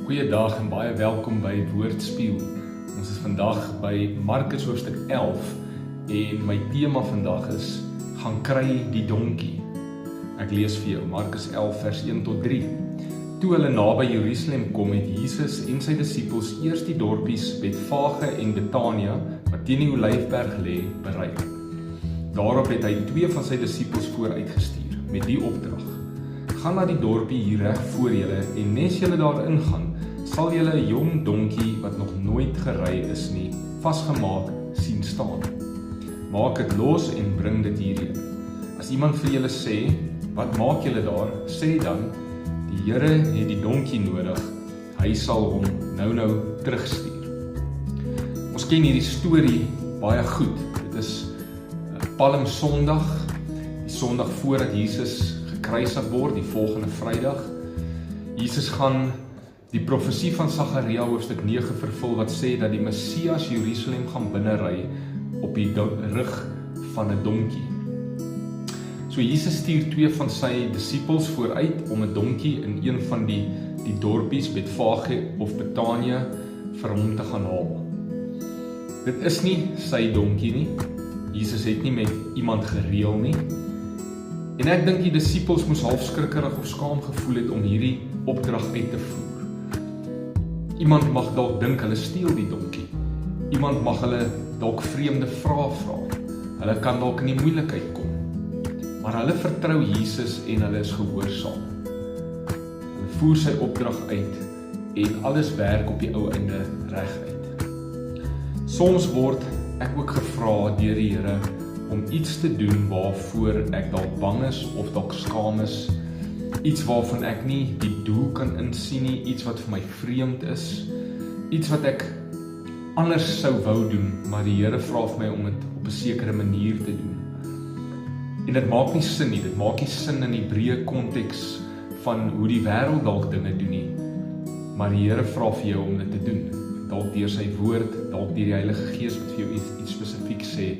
Goeiedag en baie welkom by Woordspieël. Ons is vandag by Markus hoofstuk 11 en my tema vandag is gaan kry die donkie. Ek lees vir jou Markus 11 vers 1 tot 3. Toe hulle naby Jerusalem kom, het Jesus en sy disippels eers die dorpies Betfage en Betania, wat teen die Olyfberg lê, bereik. Daarop het hy 2 van sy disippels vooruitgestuur met die opdrag: gaan na die dorpie hier reg voor julle en nes julle daar ingaan, sal julle 'n jong donkie wat nog nooit gery is nie, vasgemaak sien staan. Maak dit los en bring dit hierheen. As iemand vir julle sê, wat maak julle daar? Sê dan, die Here het die donkie nodig, hy sal hom nou terugstuur. Ons ken hierdie storie baie goed. Dit is Palm Sondag, die Sondag voordat Jesus gekruisig word, die volgende Vrydag. Jesus gaan die profesie van Sagaria hoofstuk 9 vervul wat sê dat die Messias Jerusalem gaan binnery op die rug van 'n donkie. So Jesus stuur 2 van sy disippels vooruit om 'n donkie in een van die dorpies Betfage of Betania vir hom te gaan haal. Dit is nie sy donkie nie. Jesus het nie met iemand gereël nie. En ek dink die disippels moes half skrikkerig of skaam gevoel het om hierdie opdrag uit te voer. Iemand mag dalk dink hulle steel die donkie. Iemand mag hulle dalk vreemde vrae vra. Hulle kan dalk in die moeilikheid kom. Maar hulle vertrou Jesus en hulle is gehoorsaam. Hulle voer sy opdrag uit en alles werk op die ou einde reg uit. Soms word ek ook gevra deur die Here om iets te doen waarvoor ek dalk bang is of dalk skaam is, iets waarvan ek nie die doel kan insien nie, iets wat vir my vreemd is, iets wat ek anders sou wou doen, maar die Here vra vir my om dit op 'n sekere manier te doen. En dit maak nie sin nie, dit maak nie sin in die breë konteks van hoe die wêreld dalk dinge doen nie, maar die Here vra vir jou om dit te doen, dalk deur sy woord, dalk deur die Heilige Gees wat vir jou iets spesifiek sê.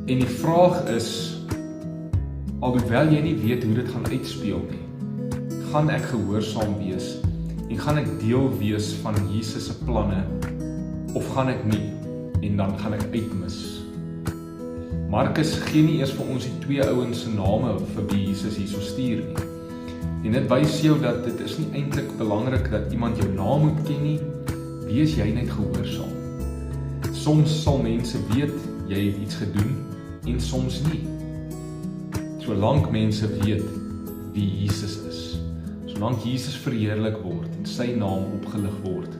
En die vraag is, alhoewel jy nie weet hoe dit gaan uitspeel nie, gaan ek gehoorsaam wees en gaan ek deel wees van Jesus se planne of gaan ek nie en dan gaan ek uitmis. Markus gee nie eers vir ons die 2 ouens se name vir wie Jesus hierso stuur nie. En dit wys jou dat dit is nie eintlik belangrik dat iemand jou naam moet ken nie, wees jy net gehoorsaam. Soms sal mense weet jy het iets gedoen en soms nie. Solank mense weet wie Jesus is, solank Jesus verheerlik word en sy naam opgelig word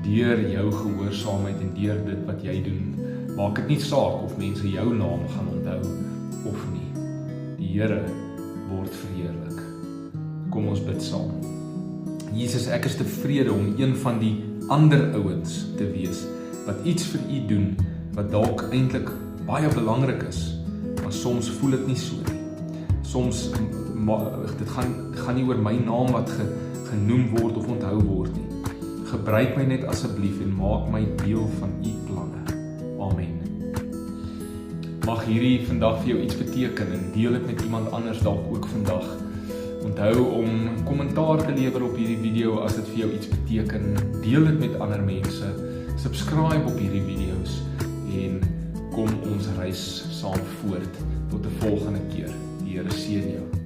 deur jou gehoorsaamheid en deur dit wat jy doen, maak dit nie saak of mense jou naam gaan onthou of nie. Die Here word verheerlik. Kom ons bid saam. Jesus, ek is tevrede om een van die ander ouens te wees wat iets vir U doen wat dalk eintlik baie belangrik is, maar soms voel dit nie so nie. Soms dit gaan nie oor my naam wat genoem word of onthou word nie. Gebruik my net asseblief en maak my deel van U planne. Amen. Mag hierdie vandag vir jou iets beteken en deel dit met iemand anders dalk ook vandag. Onthou om kommentaar te lewer op hierdie video as dit vir jou iets beteken. Deel dit met ander mense. Subscribe op hierdie video's en kom ons reis saam voort tot 'n volgende keer. Die Here seën jou.